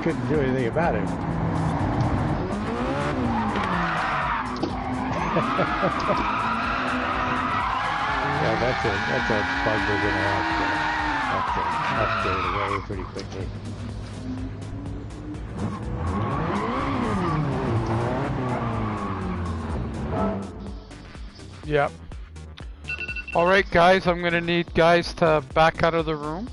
couldn't do anything about it. Yeah, that's a bug we're gonna have to upgrade away pretty quickly. Yep. Alright guys, I'm gonna need guys to back out of the room.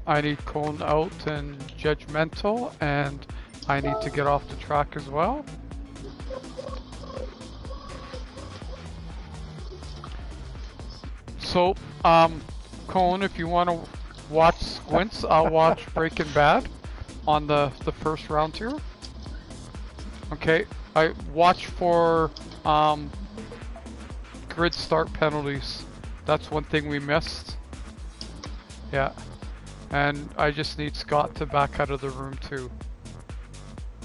I need Cone out and Judgmental, and I need to get off the track as well. So, Cone, if you want to watch Squints, I'll watch Breaking Bad on the first round here. Okay, I watch for grid start penalties. That's one thing we missed. Yeah, and I just need Scott to back out of the room too.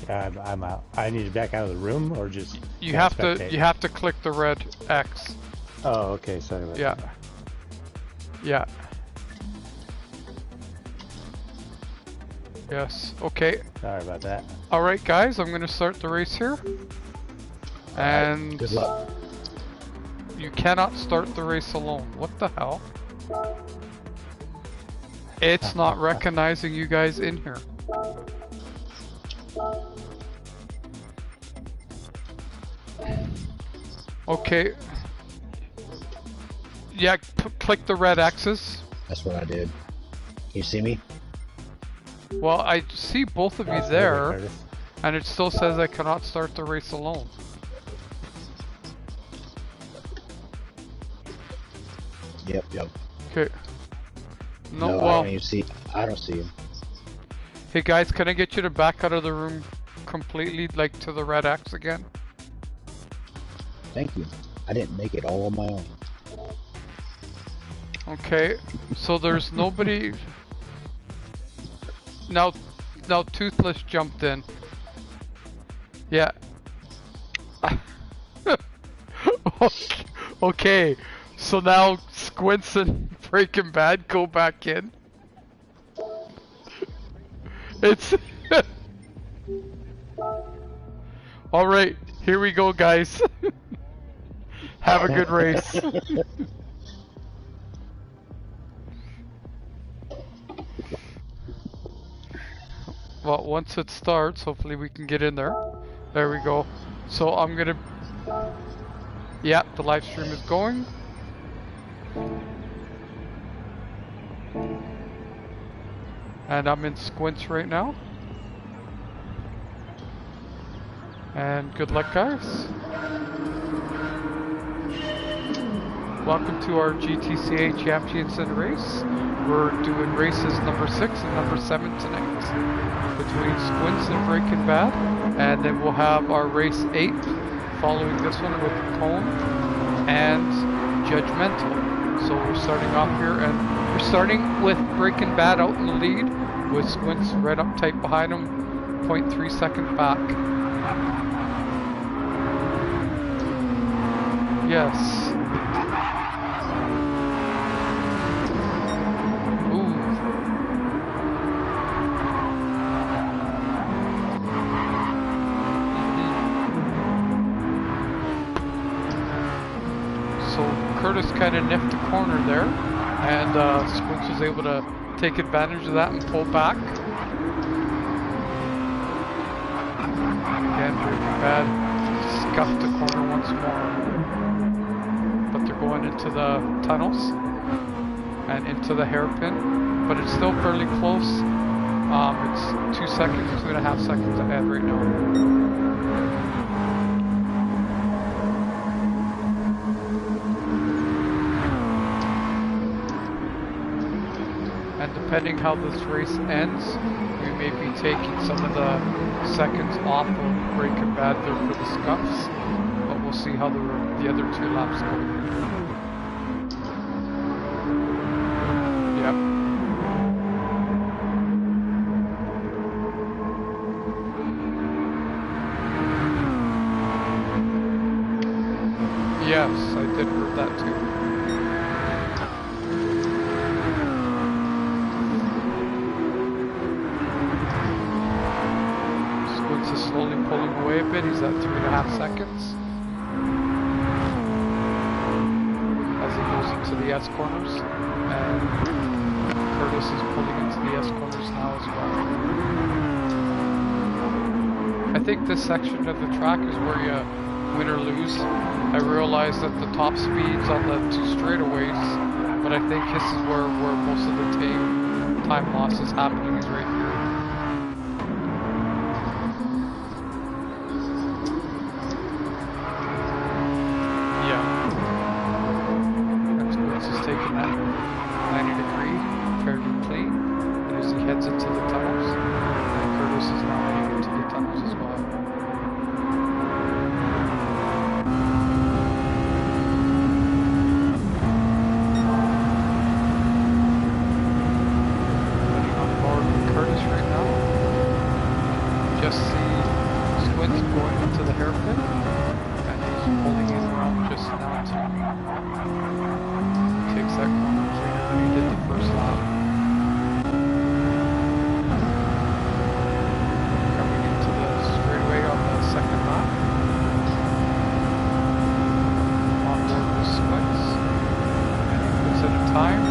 Yeah, I'm out. I need to back out of the room, or just you have to click the red X. Oh, okay. Sorry about that. Yeah. Yes. Okay. Sorry about that. All right, guys. I'm gonna start the race here. And right, good luck. You cannot start the race alone. What the hell? It's not recognizing you guys in here. Okay. Yeah, click the red X's. That's what I did. You see me? Well, I see both of you there, and it still says I cannot start the race alone. Yep. Okay. No, well, I don't see him. Hey guys, can I get you to back out of the room completely, like to the red X again? Thank you. I didn't make it all on my own. Okay, so there's nobody. Now Toothless jumped in. Yeah. Okay, so now Squints and Breaking Bad go back in. It's all right. Here we go, guys. Have a good race. Well, once it starts, hopefully we can get in there. There we go. So I'm gonna... Yeah, the live stream is going. And I'm in Squints right now. And good luck, guys. Welcome to our GTCA Championship race. We're doing races number 6 and number 7 tonight between Squints and Breaking Bad, and then we'll have our race 8 following this one with Cone and Judgmental. So we're starting off here, and we're starting with Breaking Bad out in the lead with Squints right up tight behind him, 0.3 seconds back. Yes. Curtis kind of nipped the corner there, and Squints was able to take advantage of that and pull back. Again, Breaking Bad scuffed the corner once more, but they're going into the tunnels and into the hairpin, but it's still fairly close. It's 2 seconds, 2.5 seconds ahead right now. Depending how this race ends, we may be taking some of the seconds off of Breaking Bad there for the scuffs, but we'll see how the other 2 laps go. Yep. Yes, I did hear that too. a bit. He's at 3.5 seconds. As he goes into the S corners. And Curtis is pulling into the S corners now as well. I think this section of the track is where you win or lose. I realize that the top speeds on the 2 straightaways, but I think this is where most of the time loss is happening, is right here. Yeah. And Squints is taking that 90-degree, fairly clean, and as he heads into the tunnels, and Curtis is now heading into the tunnels as well. Just see Squints going into the hairpin, and he's pulling in around just now too. Takes that corner cleaner than he did the first lap. Coming into the straightaway on the second lap. On board with Squints, and he puts in a time,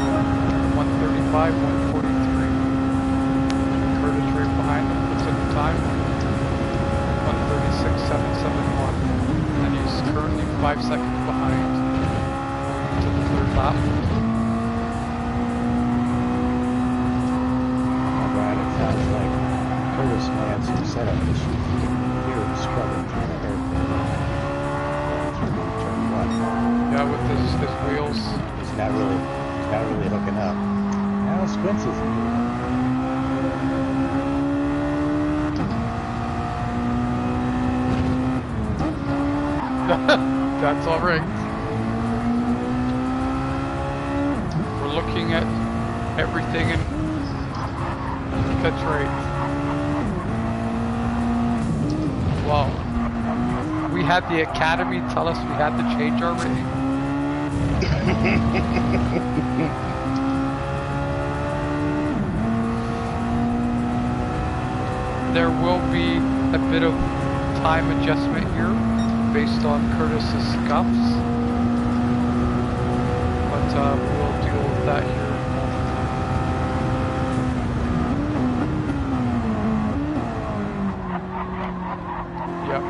1:35.143. Curtis right behind him puts in a time. 1:36.771, and he's currently 5 seconds behind to the third lap. Alright, it sounds like Curtis may have some setup issues. You can hear him scrubbing through the hairpin. Through turn 1. Yeah, with his wheels. He's not really hooking up. Now Squints isn't doing it. That's all right. We're looking at everything, and that's right. Wow. We had the academy tell us we had to change already. There will be a bit of time adjustment here, based on Curtis's scuffs, but we'll deal with that here in a moment. Yep.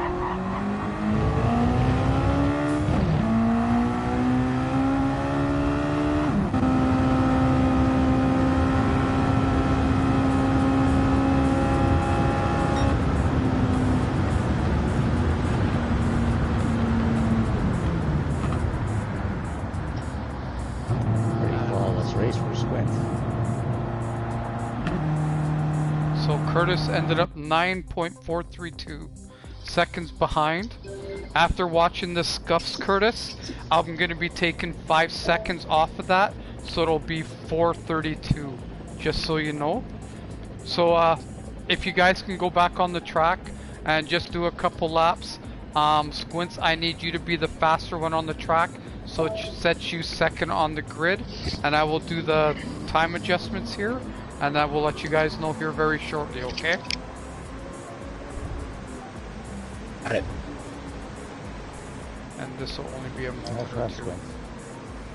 So Curtis ended up 9.432 seconds behind. After watching the scuffs, Curtis, I'm going to be taking 5 seconds off of that, so it'll be 4:32, just so you know. So if you guys can go back on the track and just do a couple laps, Squints, I need you to be the faster one on the track, so it sets you second on the grid, and I will do the time adjustments here, and I will let you guys know here very shortly, okay? Got it. And this will only be a moment or two.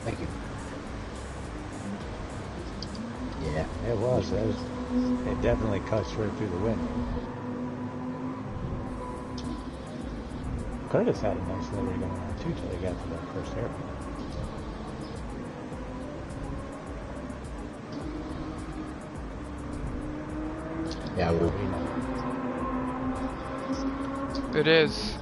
Thank you. Yeah. It was. It definitely cut straight through the wind. Curtis had a nice livery going on too till he got to that first hairpin. Yeah, we'll It is.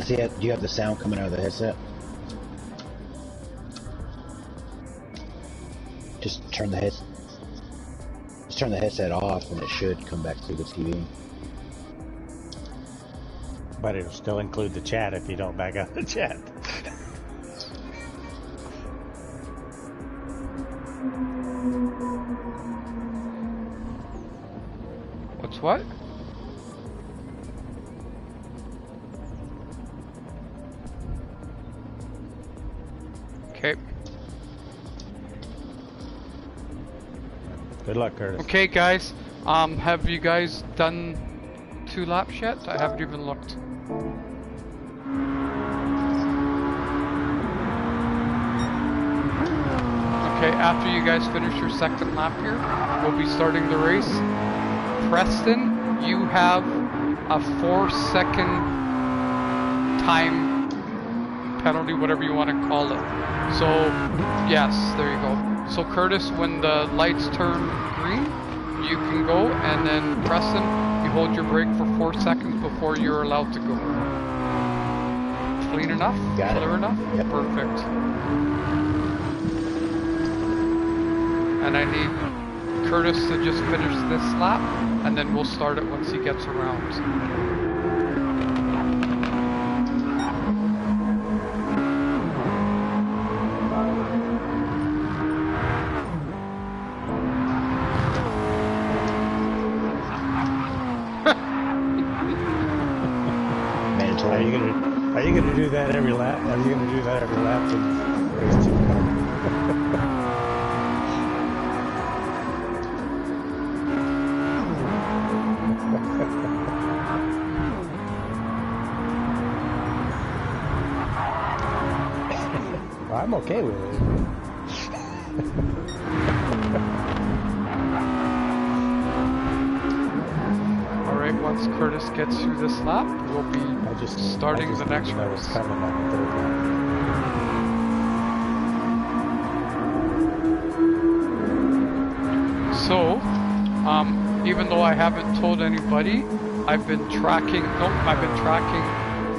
see it. Do you have the sound coming out of the headset? Just turn the headset off, and it should come back through the TV. But it'll still include the chat if you don't back out the chat. What's what? Okay. Good luck, Curtis. Okay, guys. Have you guys done 2 laps yet? I haven't even looked. Okay, after you guys finish your second lap here, we'll be starting the race. Preston, you have a 4-second time penalty, whatever you want to call it. So, yes, there you go. So Curtis, when the lights turn green, you can go, and then Preston, you hold your brake for 4 seconds before you're allowed to go. Clean enough? Got it. Clear enough? Yep. Perfect. And I need Curtis to just finish this lap, and then we'll start it once he gets around. Are you gonna do that every lap? Are you gonna do that every lap to race team car? Well, I'm okay with it. Alright, once Curtis gets through this lap, we'll be starting the next that was race. coming on the third lap. So, even though I haven't told anybody, I've been tracking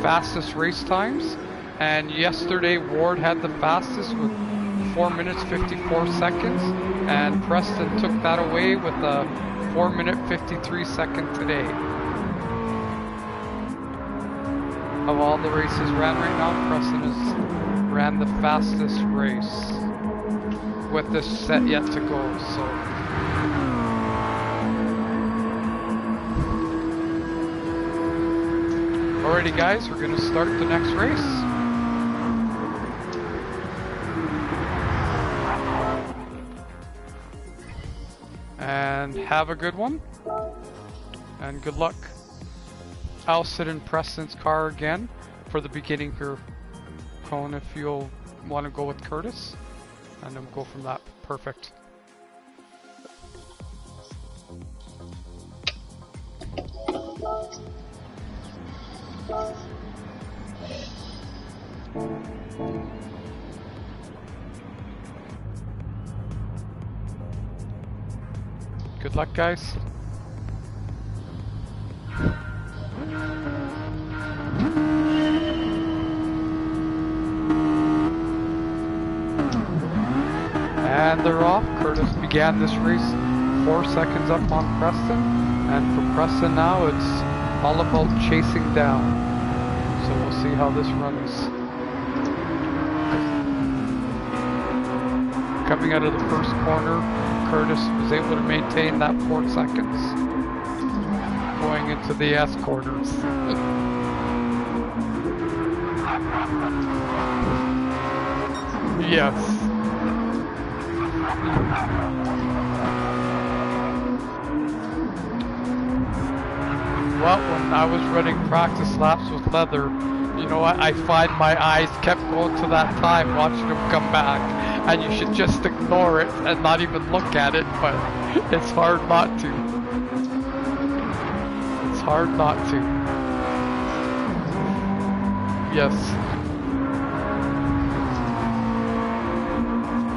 fastest race times, and yesterday Ward had the fastest with 4 minutes 54 seconds, and Preston took that away with a 4 minute 53 second today. Of all the races ran right now, Preston has ran the fastest race with this set yet to go. So. Alrighty guys, we're gonna start the next race. And have a good one. And good luck. I'll sit in Preston's car again for the beginning here, Cone, if you'll want to go with Curtis. And then we'll go from that. Perfect. Good luck, guys. And they're off. Curtis began this race 4 seconds up on Preston. And for Preston now, it's all about chasing down. So we'll see how this runs. Coming out of the first corner, Curtis was able to maintain that 4 seconds. Going into the S corners. Yes. Well, when I was running practice laps with Leather, you know what, I find my eyes kept going to that time watching him come back, and you should just ignore it and not even look at it, but it's hard not to. It's hard not to. Yes.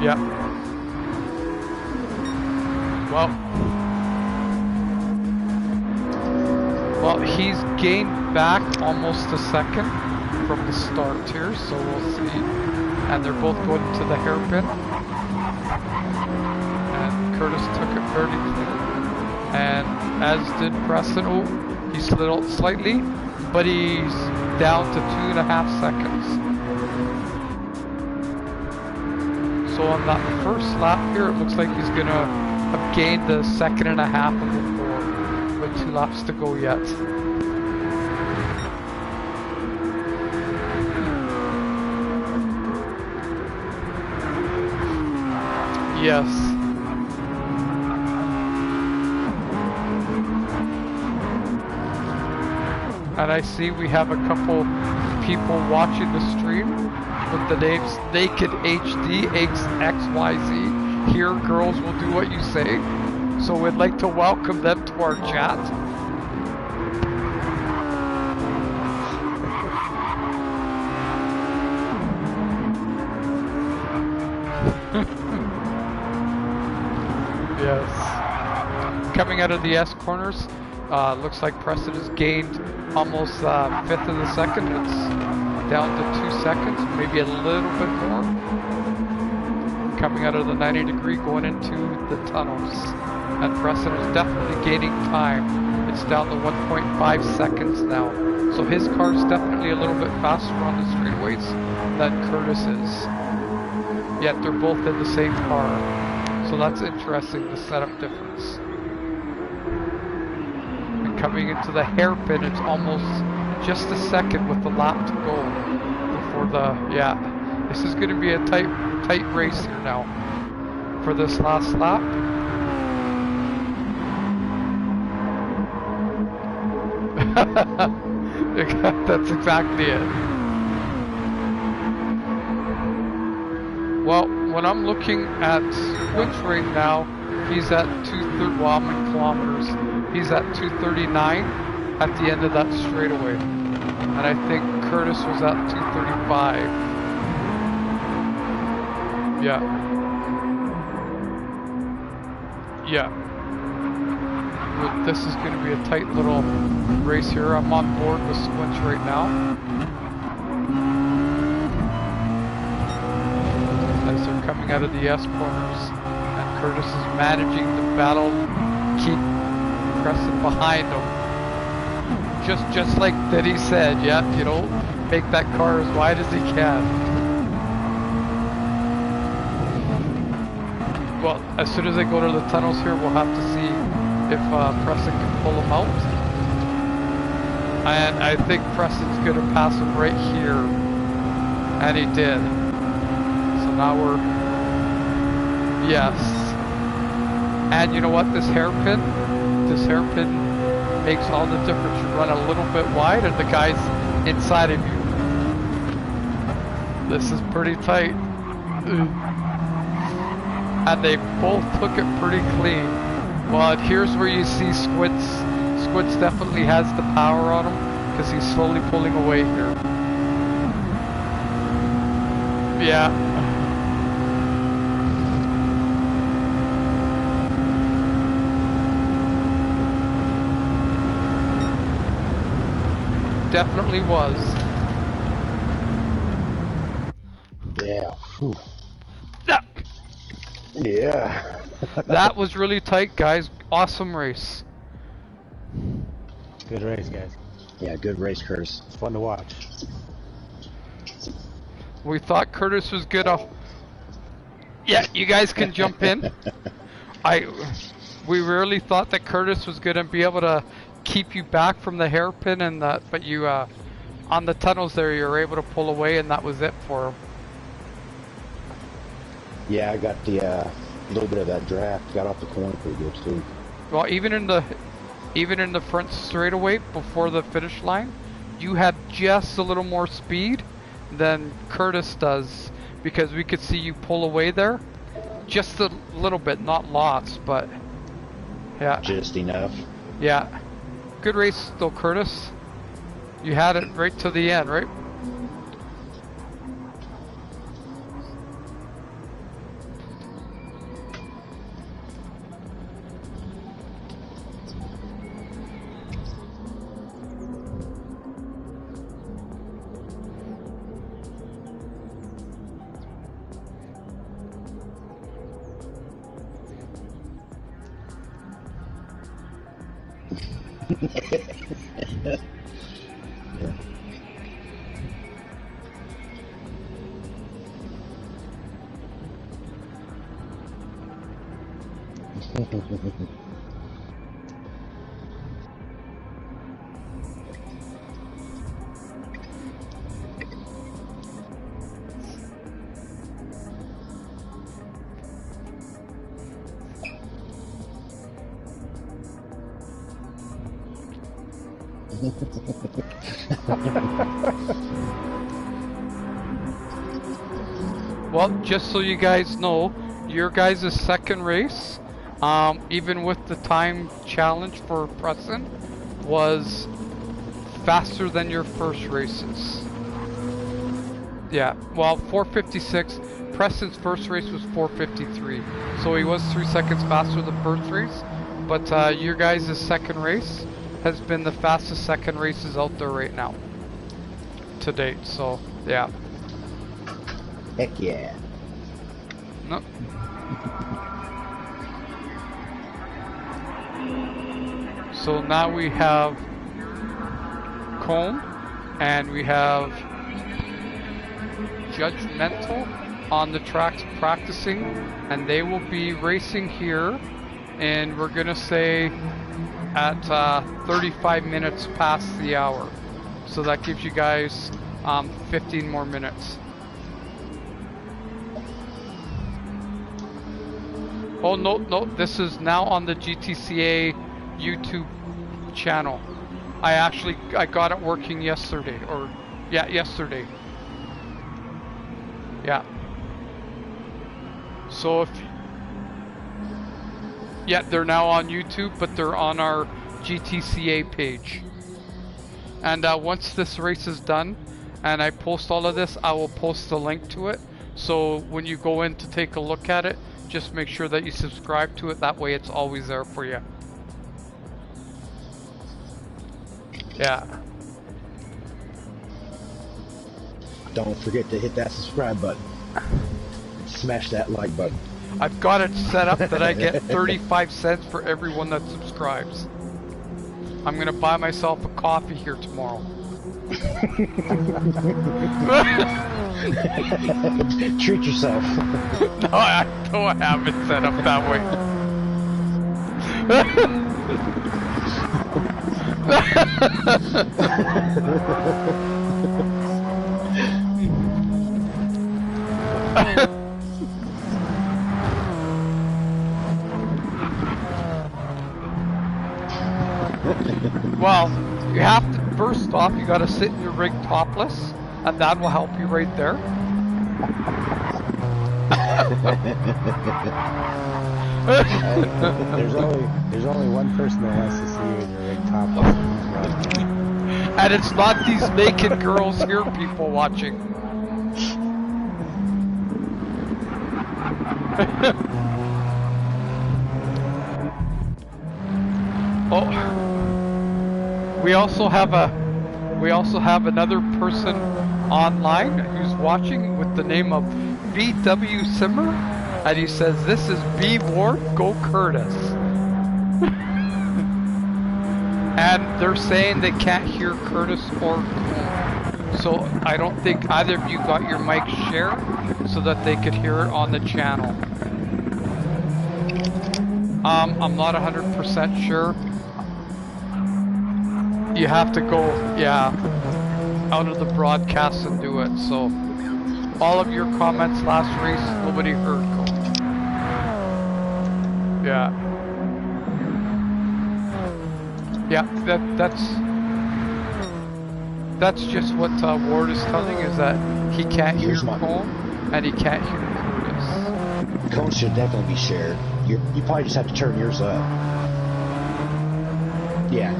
Yep. Well, he's gained back almost a second from the start here, so we'll see. And they're both going to the hairpin. And Curtis took it fairly clean. And as did Preston. Oh, he slid out slightly. but he's down to 2.5 seconds. So on that first lap here, it looks like he's gonna have gained the 1.5 of the 4 with 2 laps to go yet. Yes. And I see we have a couple people watching the stream with the names Naked HD XYZ. Here, girls will do what you say. So we'd like to welcome them to our chat. Yes. Coming out of the S corners, looks like Preston has gained almost 1/5 of a second. It's down to 2 seconds, maybe a little bit more. Coming out of the 90 degree, going into the tunnels. And Preston is definitely gaining time. It's down to 1.5 seconds now. So his car is definitely a little bit faster on the straightaways than Curtis is. Yet they're both in the same car. So that's interesting, the setup difference. And coming into the hairpin, it's almost just a second with the lap to go before the, yeah. This is going to be a tight race here now for this last lap. That's exactly it. Well, when I'm looking at Squinch right now, he's at 230, well, I'm in kilometers. He's at 239 at the end of that straightaway. And I think Curtis was at 235. Yeah. Yeah. But this is going to be a tight little race here. I'm on board with Squinch right now. As they're coming out of the S corners. And Curtis is managing to battle, keep pressing behind him. Just like Diddy said, yeah, you know, make that car as wide as he can. Well, as soon as they go to the tunnels here, we'll have to see if Preston can pull him out. And I think Preston's going to pass him right here. And he did. So now we're... Yes. And you know what? This hairpin makes all the difference. You run a little bit wide and the guy's inside of you. This is pretty tight. And they both took it pretty clean. Well, here's where you see Squinch. Squinch definitely has the power on him because he's slowly pulling away here. Yeah. Definitely was. Yeah. Whew. Yeah. Yeah. That was really tight, guys. Awesome race. Good race, guys. Yeah, good race, Curtis. It's fun to watch. We thought Curtis was good off. Yeah, you guys can jump in. We really thought that Curtis was going to be able to keep you back from the hairpin and that, but you on the tunnels there, you were able to pull away, and that was it for him. Yeah, I got the little bit of that draft. Got off the corner pretty good too. Well, even in the front straightaway before the finish line, you had just a little more speed than Curtis does, because we could see you pull away there, just a little bit, not lots, but yeah. Just enough. Yeah. Good race though, Curtis. You had it right to the end, right? Yeah. Well, just so you guys know, your guys' second race, even with the time challenge for Preston, was faster than your first races. Yeah, well, 4:56. Preston's first race was 4:53, so he was 3 seconds faster than the first race. But your guys' second race has been the fastest second races out there right now to date. So yeah. Heck yeah. No. So now we have Cone and we have Judgmental on the tracks practicing, and they will be racing here, and we're gonna say at 35 minutes past the hour. So that gives you guys 15 more minutes. Oh no, this is now on the GTCA YouTube channel. I got it working yesterday, or yeah, yesterday. Yeah. So yeah, they're now on YouTube, but they're on our GTCA page. And once this race is done, and I post all of this, I will post the link to it. So when you go in to take a look at it, just make sure that you subscribe to it. That way it's always there for you. Yeah. Don't forget to hit that subscribe button. Smash that like button. I've got it set up that I get 35 cents for everyone that subscribes. I'm gonna buy myself a coffee here tomorrow. Treat yourself. No, I don't have it set up that way. Well, you have to, first off, you gotta sit in your rig topless, and that will help you right there. There's only one person that wants to see you in your rig topless. And it's not these naked girls here, people watching. Oh, we also have another person online who's watching with the name of BW Simmer, and he says, "This is B Ward, go Curtis." And they're saying they can't hear Curtis or Cole. So I don't think either of you got your mic shared so that they could hear it on the channel. I'm not 100% sure. You have to go, yeah, out of the broadcast and do it. So all of your comments last race, nobody heard Cole. Yeah. Yeah, that's just what Ward is telling, is that he can't hear Cone and he can't hear Curtis. Cone should definitely be shared. You probably just have to turn yours up. Yeah.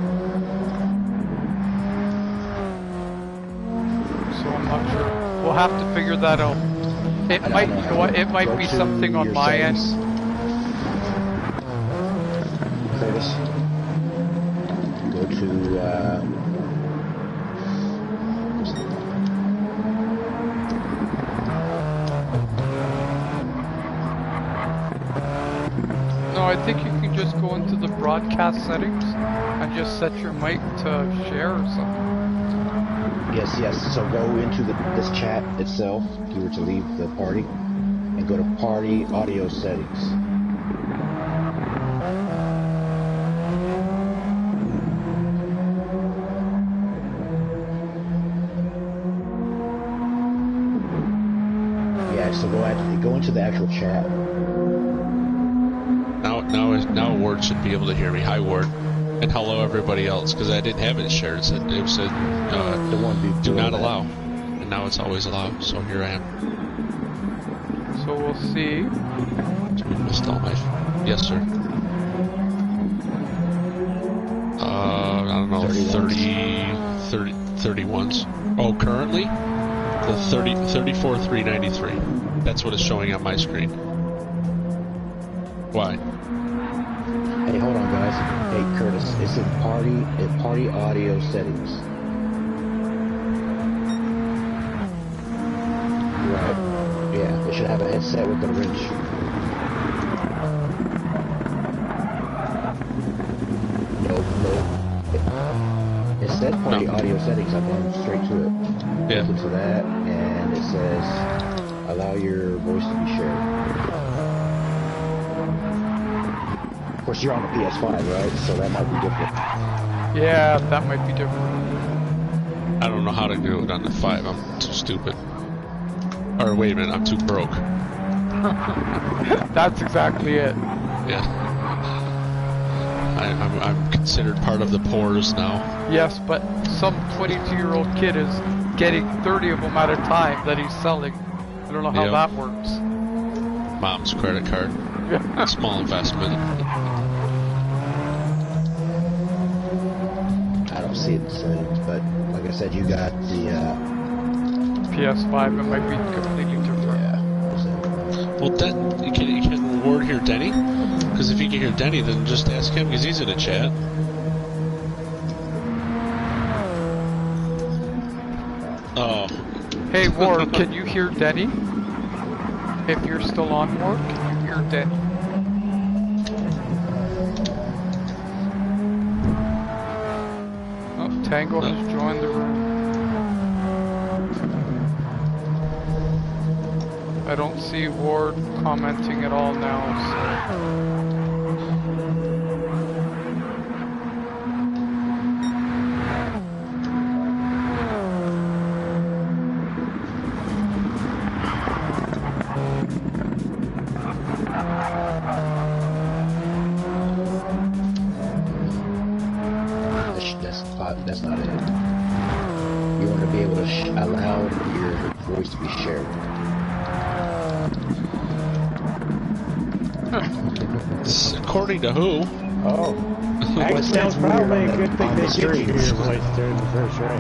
So I'm not sure. We'll have to figure that out. It might, you know what? It might be something on my end. Curtis. Go to, No, I think you can just go into the broadcast settings and just set your mic to share or something. Yes. So go into this chat itself, if you were to leave the party, and go to party audio settings. Yeah, so go into the actual chat. Now Ward should be able to hear me. Hi, Ward. And hello, everybody else, because I didn't have it shared. It said The one do not allow. And now it's always allowed, so here I am. So we'll see. Missed all my... Yes, sir. I don't know, 31s. Oh, currently? The 34,393. That's what is showing on my screen. Why? Hey, hold on, guys. Hey, Curtis, it's in party audio settings. Right. Yeah, it should have a headset with the wrench. Nope. It said party audio settings. I've gone straight to it. Yeah. Listen to that, and it says allow your voice to be shared. Of course, you're on the PS5, right? So that might be different. Yeah, that might be different. I don't know how to do it on the 5. I'm too stupid. Or wait a minute, I'm too broke. That's exactly it. Yeah. I'm considered part of the poors now. Yes, but some 22-year-old kid is getting 30 of them at a time that he's selling. I don't know how that works. Mom's credit card. Yeah. Small investment. I don't see it in the settings, but like I said, you got the PS5, it might be completely different. yeah. Well, can Ward hear Denny? Because if he can hear Denny, then just ask him, because he's in a chat. Oh. Hey, Ward, can you hear Denny? If you're still on, Ward, can you hear Denny? Oh, Tango has joined the room. I don't see Ward commenting at all now, That's not it. You want to be able to allow your voice to be shared. According to who? Oh. Well, it Actually, sounds it's probably weird a good thing on the that you can hear your streams. voice during the first race.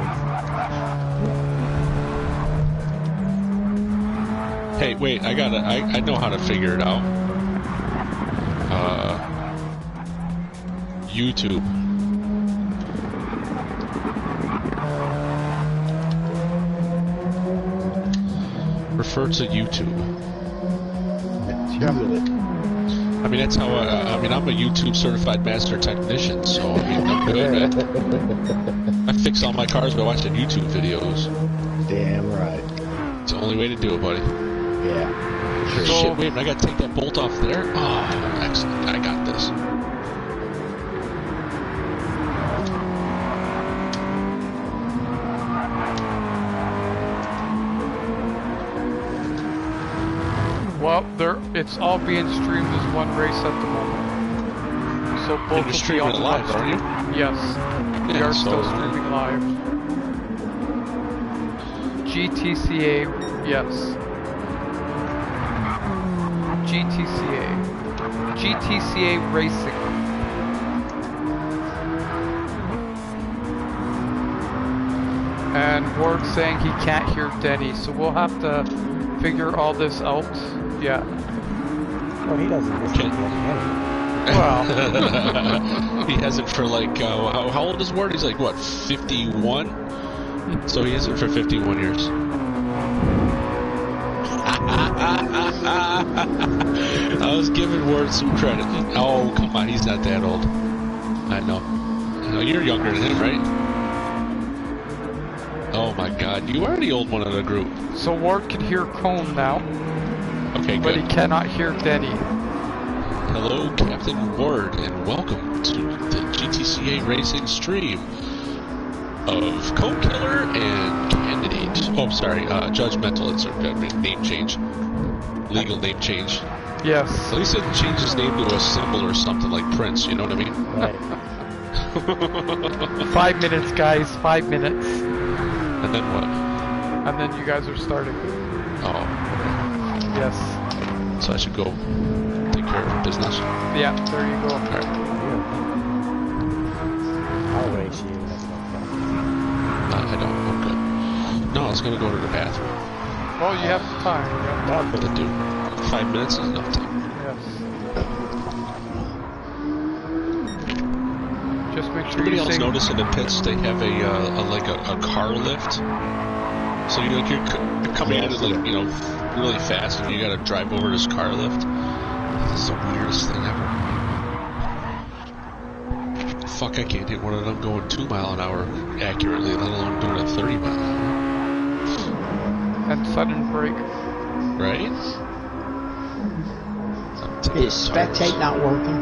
Hey, wait, I know how to figure it out. YouTube. Refer to YouTube. Google it. I mean, that's how I'm a YouTube certified master technician, so I mean, I'm good, man. I fix all my cars by watching YouTube videos. Damn right. It's the only way to do it, buddy. Yeah. Sure. Shit, wait, I gotta take that bolt off there? Oh, excellent. I got this. Well, it's all being streamed as one race at the moment. So both will be on live, one aren't you? stream. Yes, we Yeah, are so- still streaming live. GTCA, yes. GTCA Racing. And Ward's saying he can't hear Denny, so we'll have to figure all this out. Yeah. Well, he doesn't listen to me anyway. Well, He has it for like, how old is Ward? He's like, what, 51? So he has it for 51 years. I was giving Ward some credit. Oh, come on, he's not that old. I know. You're younger than him, right? my God, you are the old one of the group. So Ward can hear Cone now, Okay, but good. he cannot hear Denny. Hello, Captain Ward, and welcome to the GTCA Racing stream of Cone Killer and Candidate. Oh, sorry, Judgmental. It's a name change. Legal name change. Yes. At least it changed his name to a symbol or something like Prince, you know what I mean? Right. 5 minutes, guys. 5 minutes. And then what? And then you guys are starting. Oh, Yes. okay. So I should go take care of business. Yeah, there you go. Alright. I'll race you. That's no problem. I don't. I'm good. No, I was gonna go to the bathroom. Well, you have time. Yeah. But I do. 5 minutes is enough time. Yes. Just make sure Everybody you else sing. notice in the pits they have a car lift. So you're coming in like really fast, and you gotta drive over this car lift. This is the weirdest thing ever. Fuck, I can't hit one of them going 2 mile an hour accurately, let alone doing a 30 mile an hour. And sudden break. Right? Is spectate not working?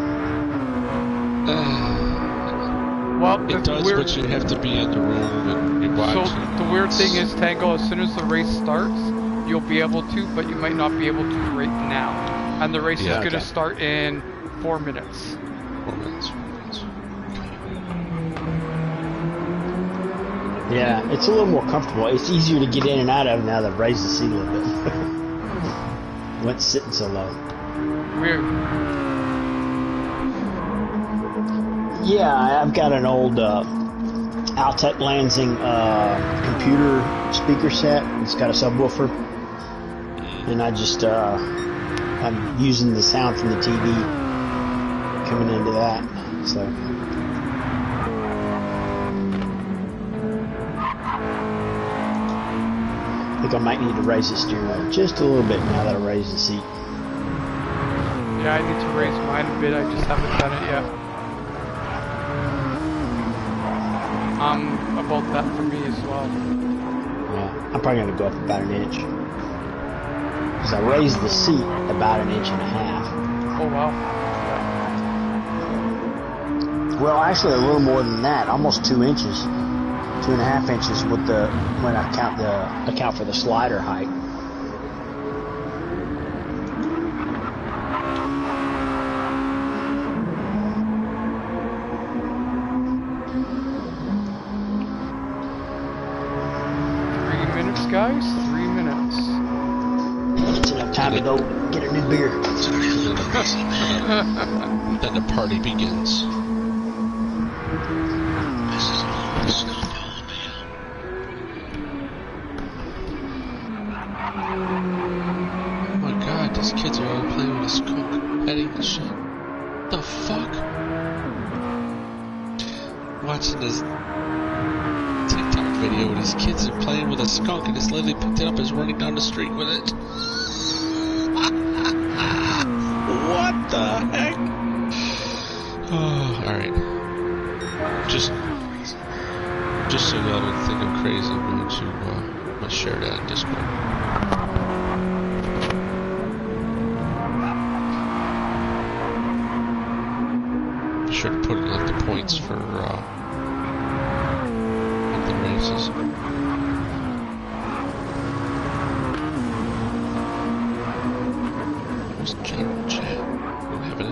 Well, It does, weird. but you have to be in the room and you watch. So the weird thing is, Tango, as soon as the race starts, you'll be able to, but you might not be able to right now. And the race is going to start in 4 minutes. 4 minutes. Yeah, it's a little more comfortable. It's easier to get in and out of now that I've raised the seat a little bit. What's sitting so low? Weird. Yeah, I've got an old Altec Lansing computer speaker set. It's got a subwoofer, and I just I'm using the sound from the TV coming into that. So I think I might need to raise the steering wheel just a little bit now that I raised the seat. Yeah, I need to raise mine a bit. I just haven't done it yet. About that for me as well. Yeah, I'm probably going to go up about an inch. Because I raised the seat about an inch and a half. Oh, wow. Well, actually a little more than that, almost 2 inches. 2.5 inches with when I count for the slider height. Guys, 3 minutes. It's enough time to go get a new beer. Then the party begins. Oh my God, these kids are all playing with a skunk, petting the shit. The fuck? Watching this TikTok video where these kids are playing with a skunk and this lady picked it up and is running down the street with it. What the heck? Oh, alright. Just so y'all don't think I'm crazy, I'm going to share that on Discord. Be sure to put in like the points for the races. What's general chat? We don't have it.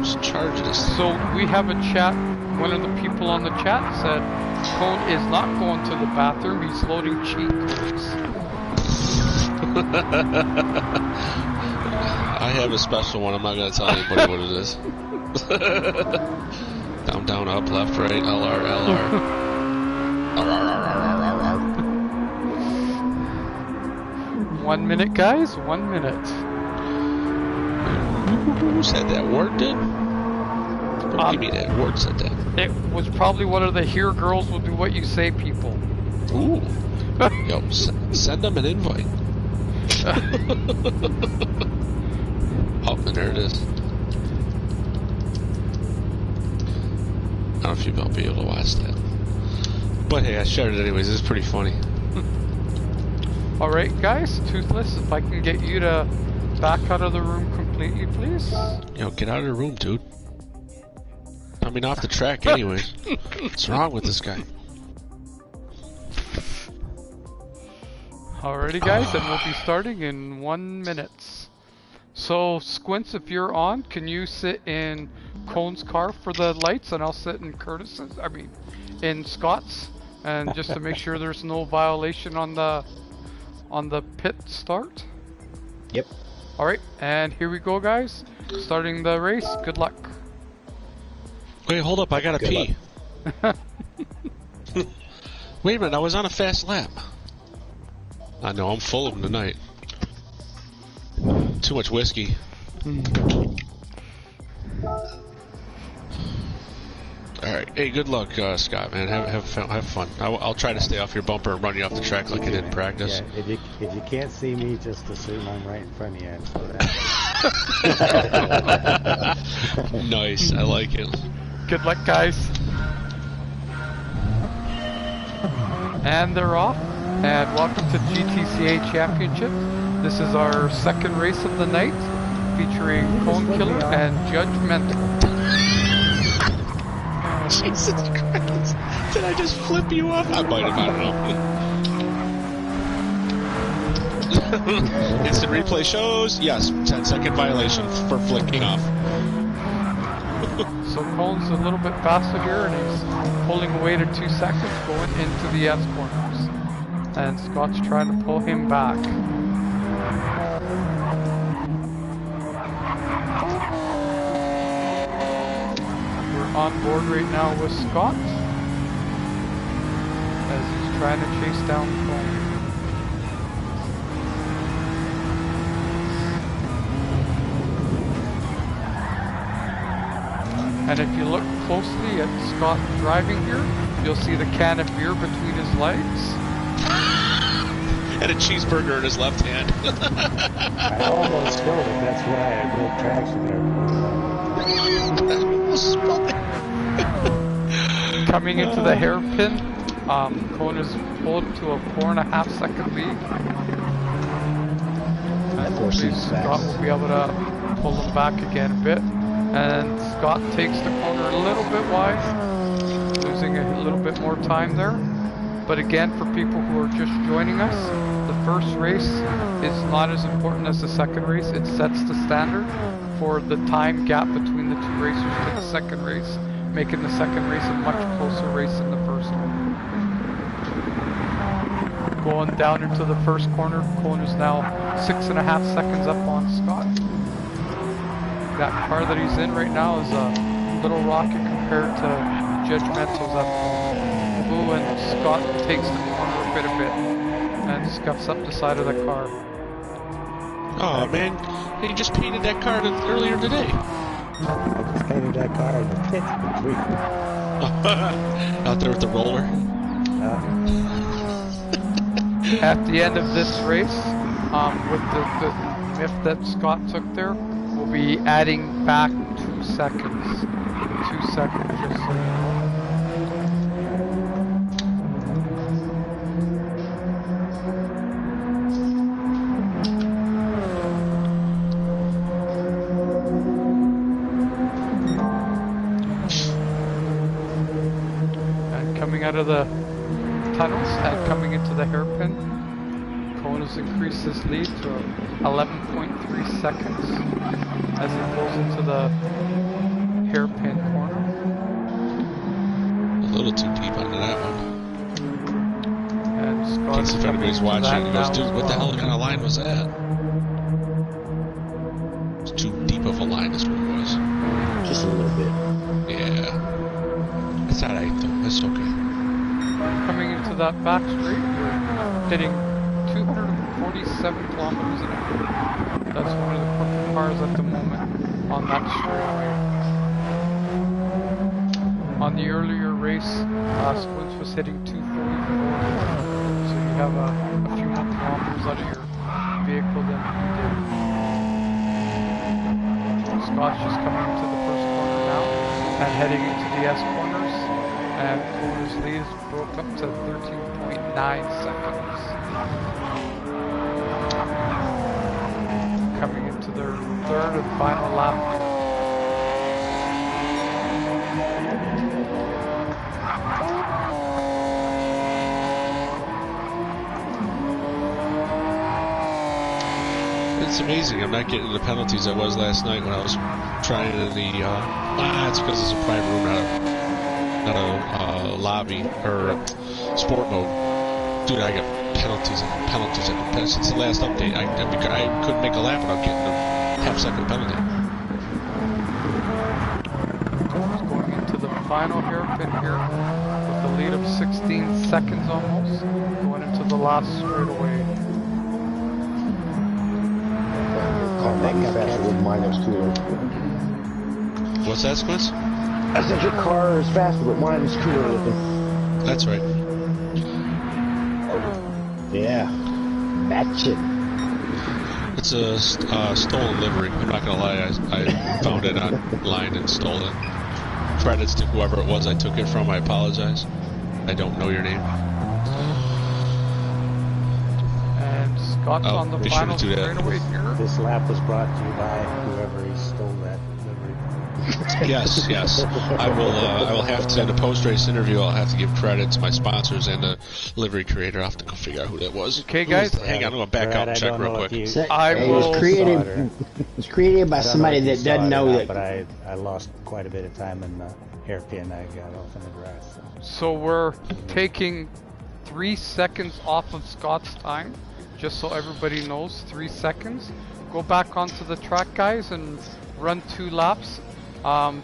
Just charge this. So we have a chat. One of the people on the chat said Cone is not going to the bathroom. He's loading cheat codes. I have a special one. I'm not going to tell anybody what it is. Down, down, up, left, right, LR, LR. 1 minute, guys. 1 minute. Who said that? Ward did? Don't give me that. Ward said that. It was probably one of the "Here Girls Will Do What You Say" people. Ooh. Yo, send them an invite. Oh, and there it is. I don't know if you'll be able to watch that. But hey, I shared it anyways. It's pretty funny. Alright guys, Toothless, if I can get you to back out of the room completely, please. Yo, get out of the room, dude. I mean, off the track anyways. What's wrong with this guy? Alrighty guys, and we'll be starting in 1 minute. So, Squints, if you're on, can you sit in Cone's car for the lights, and I'll sit in in Scott's, and just to make sure there's no violation on the pit start. Yep. Alright, and here we go guys. Starting the race, good luck. Wait, hold up, I gotta Good pee. Wait a minute, I was on a fast lap. I know, I'm full of them tonight. Too much whiskey. Alright, hey, good luck, Scott, man. Have fun. I'll try to stay off your bumper and run you off the track like I did in practice. Yeah, if you can't see me, just assume I'm right in front of you and slow down. Nice, I like it. Good luck guys. And they're off. And welcome to GTCA Championship. This is our second race of the night, featuring Cone Killer and Judgmental. Jesus Christ. Did I just flip you off? I might have, I don't know. Instant replay shows, yes, 10-second violation for flicking off. So Cone's a little bit faster here, and he's pulling away to 2 seconds going into the S corners. And Scott's trying to pull him back. On board right now with Scott as he's trying to chase down Cone. And if you look closely at Scott driving here, you'll see the can of beer between his legs. And a cheeseburger in his left hand. I almost spilled it. That's why I had no traction there. I almost spilled it. Coming into the hairpin, Cone is pulled to a 4.5 second lead. And hopefully Scott will be able to pull him back again a bit. And Scott takes the corner a little bit wide, losing a little bit more time there. But again, for people who are just joining us, the first race is not as important as the second race. It sets the standard for the time gap between the two racers to the second race, making the second race a much closer race than the first one. Going down into the first corner, Cone is now 6.5 seconds up on Scott. That car that he's in right now is a little rocket compared to Judgmental's up. Ooh, and Scott takes the corner a bit and scuffs up the side of the car. Oh man, he just painted that car earlier today. I just painted that car in the pits between. Out there with the roller. At the end of this race, with the miff that Scott took there, we'll be adding back 2 seconds. 2 seconds, just so you know. Out of the tunnels and coming into the hairpin, Cone has increased his lead to 11.3 seconds as he pulls into the hairpin corner. A little too deep onto that one. And Scott's if anybody's watching, he goes, dude, what the hell kind of line was that? It's too deep of a line, is what it was. Just a little bit. Yeah. It's alright though, it's okay. Coming into that back straight, you're hitting 247 kilometers an hour. That's one of the quicker cars at the moment on that straight. On the earlier race, Squints was hitting 244, so you have a few more kilometers out of your vehicle than you did. Scott's just coming into the first corner now and heading into the S corners. And Connor's lead broke up to 13.9 seconds. Coming into their third and final lap. It's amazing. I'm not getting the penalties I was last night when I was trying in the. It's because it's a private room, not a lobby or sport mode. Dude, I got penalties and penalties and penalties. Since the last update, I couldn't make a lap without getting a half-second penalty. Connor's going into the final hairpin here with a lead of 16 seconds almost. Going into the last straightaway. Car might be faster with mine is cooler. What's that, Squints? I said your car is faster, but mine is cooler looking. That's right. Yeah. Matching. It's a stolen livery. I'm not gonna lie. I found it online and stole it. Credits to whoever it was I took it from. I apologize. I don't know your name. And Scott's on the be sure final to do that. straightaway here. This lap was brought to you by whoever he stole that livery. Yes. I will have to, in a post-race interview, I'll have to give credit to my sponsors and the livery creator. I'll have to go figure out who that was. Okay, guys. Hang on, I'm going to back out and check real quick. It will- was created by somebody that doesn't know that. But I lost quite a bit of time in the hairpin. I got off in the grass. So we're taking 3 seconds off of Scott's time, just so everybody knows, 3 seconds. Go back onto the track, guys, and run 2 laps.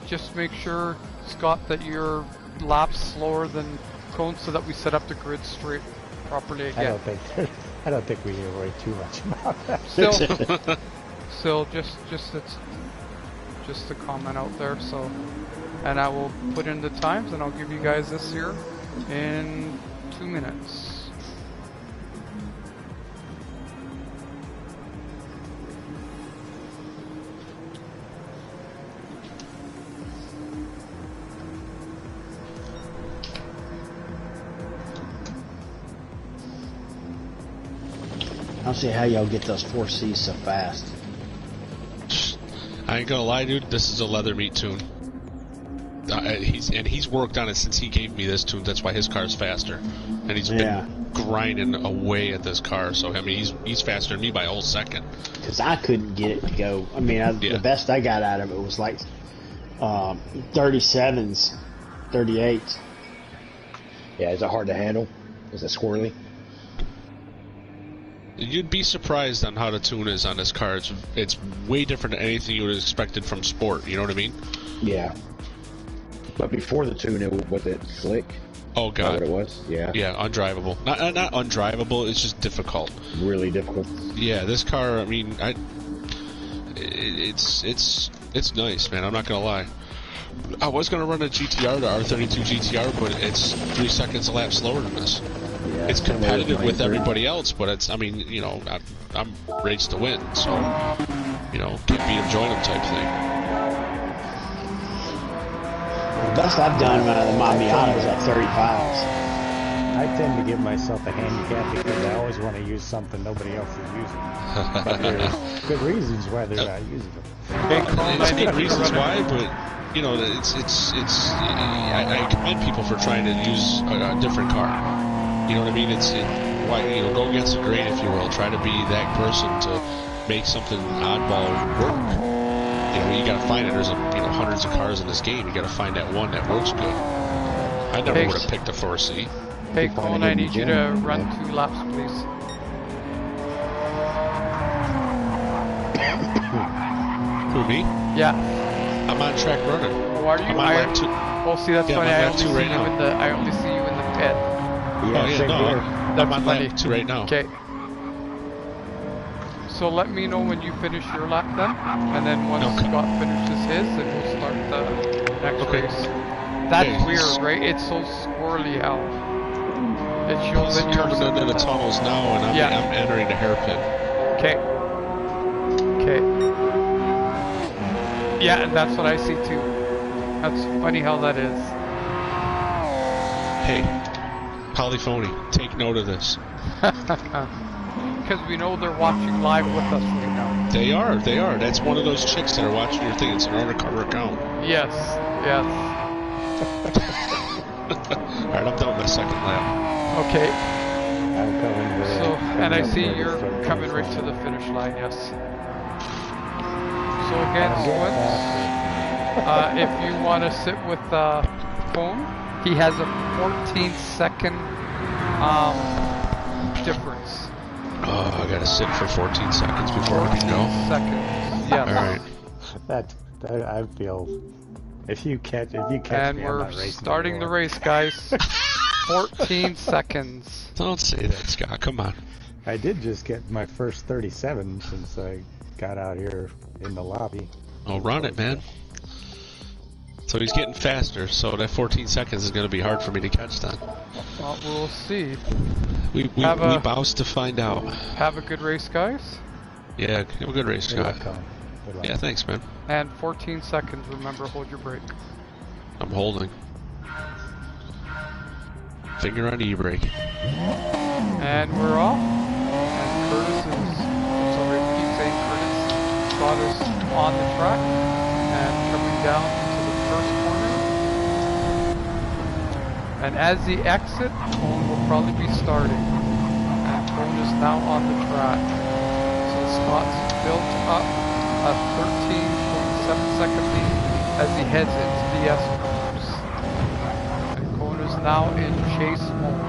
Just make sure, Scott, that your lap's slower than Cone so that we set up the grid straight properly again. I don't think we need to worry too much about that. Still, just a comment out there. So, and I will put in the times, and I'll give you guys this here in 2 minutes. I don't see how y'all get those 4Cs so fast. I ain't gonna lie, dude. This is a leather meat tune. He's worked on it since he gave me this tune. That's why his car's faster, and he's been grinding away at this car. So I mean, he's faster than me by a whole second. Because I couldn't get it to go. I mean, the best I got out of it was like 37s, 38s. Yeah, is it hard to handle? Is it squirrely? You'd be surprised on how the tune is on this car. It's way different than anything you would have expected from sport. You know what I mean? Yeah. But before the tune, was it slick? Oh god, Is that what it was? Yeah. Yeah, undrivable. Not undrivable. It's just difficult. Really difficult. Yeah, this car. I mean, it's nice, man. I'm not gonna lie. I was gonna run a GTR, the R32 GTR, but it's 3 seconds a lap slower than this. Yeah, It's competitive with everybody else, but it's. I mean, you know, I'm raced to win, so you know, can't beat them, join them type thing. The best I've done out of the Miata was like 35s. I tend to give myself a handicap because I always want to use something nobody else is using. But there's good reasons why they're not using them. It's good reasons why, but you know, I commend people for trying to use a different car. You know what I mean? Why, you know, go against the grain, if you will. Try to be that person to make something oddball work. You know, you gotta find it. There's hundreds of cars in this game. You gotta find that one that works good. I never would have picked a 4C. Hey, Colin, I need you to run 2 laps, please. Who, me? Yeah. I'm on track running. Oh, are you? I'm on lap 2. Oh, see, that's funny. I'm on lap 2 right now. I only see you in the pit. Oh yeah, no, I'm on lap 2 right now. Okay. So let me know when you finish your lap then, and then once Scott finishes his, then we'll start the next race. That's weird, right? It's so squirrely how it shows that you're coming into the tunnels now, and I'm entering the hairpin. Okay. Okay. Yeah, and that's what I see too. That's funny how that is. Hey, Polyphony, take note of this. Because we know they're watching live with us right now. They are. That's one of those chicks that are watching your thing. It's an undercover account. Yes, yes. Alright, I'm done with my second lap. Okay. I'm coming with So, and I coming up see there to you're start the coming right finish to line. the finish line, yes. So again, I'm getting Squints, if you want to sit with Cone, he has a 14-second difference. Oh, I gotta sit for 14 seconds before I 14 can go. seconds, yes. Alright. That I feel. If you catch And me, I'm we're not racing starting the anymore. race, guys. 14 seconds. Don't say that, Scott. Come on. I did just get my first 37 since I got out here in the lobby. Oh, run it, man. So he's getting faster, so that 14 seconds is going to be hard for me to catch then. Well, we'll see. We bows to find out. Have a good race, guys. Yeah, have a good race, Good luck, Scott. Colin. Good luck. Yeah, thanks, man. And 14 seconds, remember, hold your brake. I'm holding. Finger on e-brake. And we're off. And Curtis is, sorry, I keep saying Curtis. Scott is on the track and coming down to the first corner. And as he exits, Cone will probably be starting. And Cone is now on the track. So Scott's built up a 13.7-second lead as he heads into the S corners. And Cone is now in chase mode.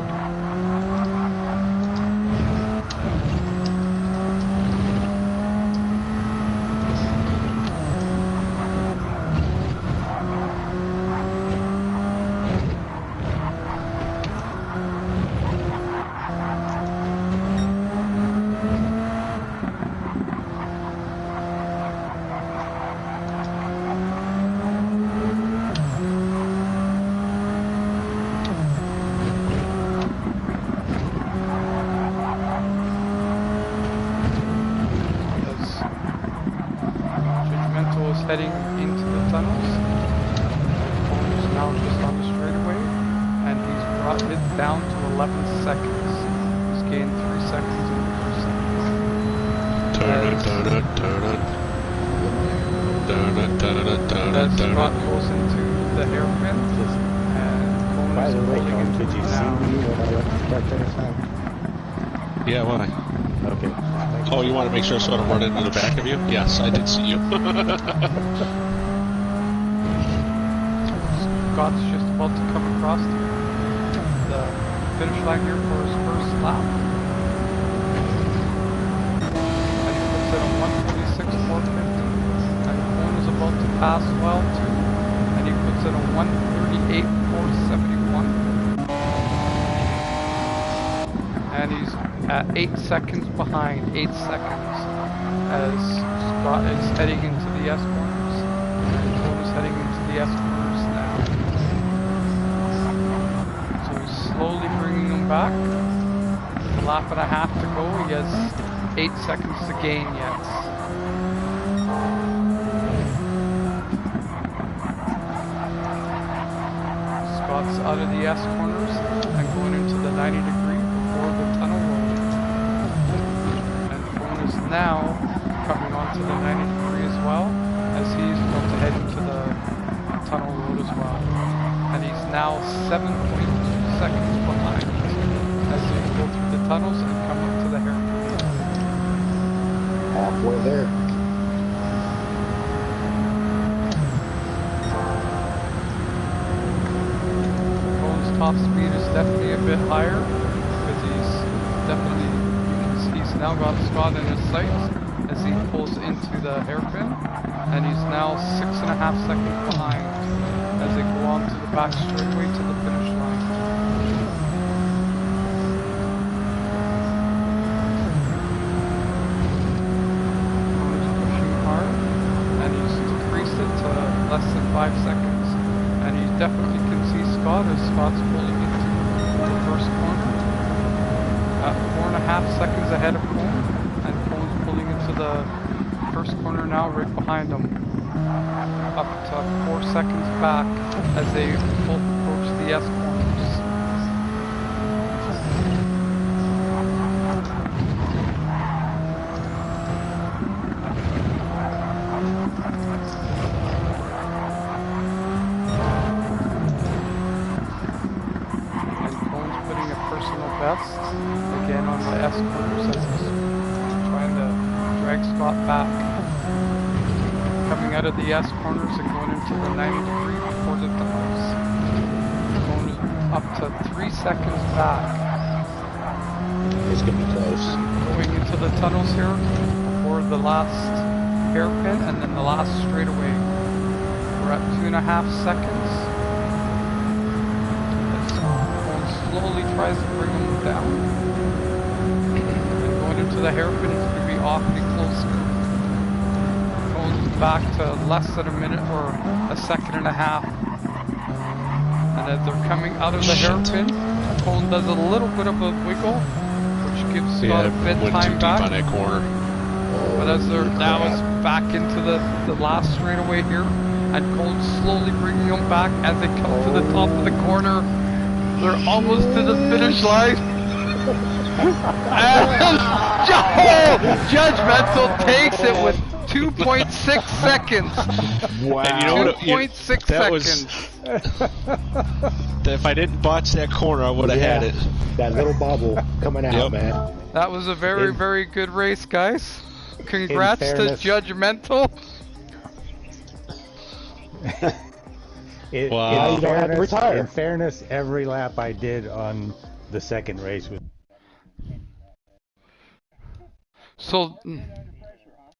Heading into the tunnels. Cone is now just on the straightaway, and he's brought it down to 11 seconds. He's gained 3 seconds in the first as Scott goes into the hairpin, and Cone By is the way, pulling Colin, into did you now. see me when I left the start finish line? Yeah, why? Okay. Thanks. Oh, you want to make sure I sort of run into the back of you? Yes, I did see you. Scott's just about to come across the finish line here for his first lap. And he puts it on 146.450. And Cone is about to pass well too. And he puts it on 138.471. And he's at 8 seconds behind, 8 seconds, as Scott is heading into the S corners. And Cone is heading into the S corners now. So he's slowly bringing him back. With a lap and a half to go, he has 8 seconds to gain yet. Scott's out of the S corners and going into the 90 degree before the tunnel road. And Cone is now coming onto the 90 degree as well, as he's about to head into the tunnel road as well. And he's now 7.2 seconds behind as they go through the tunnels and come up to the hairpin. Halfway there. Cone's top speed is definitely a bit higher because he's now got Scott in his sights as he pulls into the hairpin, and he's now 6.5 seconds behind as they go on to the back straightaway to the finish line. Cone is pushing hard, and he's decreased it to less than 5 seconds, and he definitely can see Scott as Scott's pulling into the first corner. 4.5 seconds ahead of Cone, and Cone's pulling into the first corner now right behind him. Up to 4 seconds back as they both approach the S corners. best. Again on the S corners, as he's trying to drag Scott back. Coming out of the S corners and going into the 90 degree before the tunnels. Going up to 3 seconds back. It's gonna be close. Going into the tunnels here before the last hairpin and then the last straightaway. We're at 2.5 seconds. Slowly tries to bring them down. And going into the hairpin is going to be awfully close here. Going back to less than a minute or a second and a half. And as they're coming out of the hairpin, Cone does a little bit of a wiggle, which gives Scott a bit went time too back. deep on that corner. But as they're now is back into the last straightaway here, and Cone's slowly bringing them back as they come to the top of the corner. They're almost to the finish line. And Judgmental takes it with 2.6 seconds. Wow. And you know what? 2.6 that was. seconds. If I didn't botch that corner, I would have had it. That little bubble coming out, Yep. man. That was a very, very good race, guys. Congrats to fairness- Judgmental. Wow. You don't have to retire. In fairness, every lap I did on the second race was So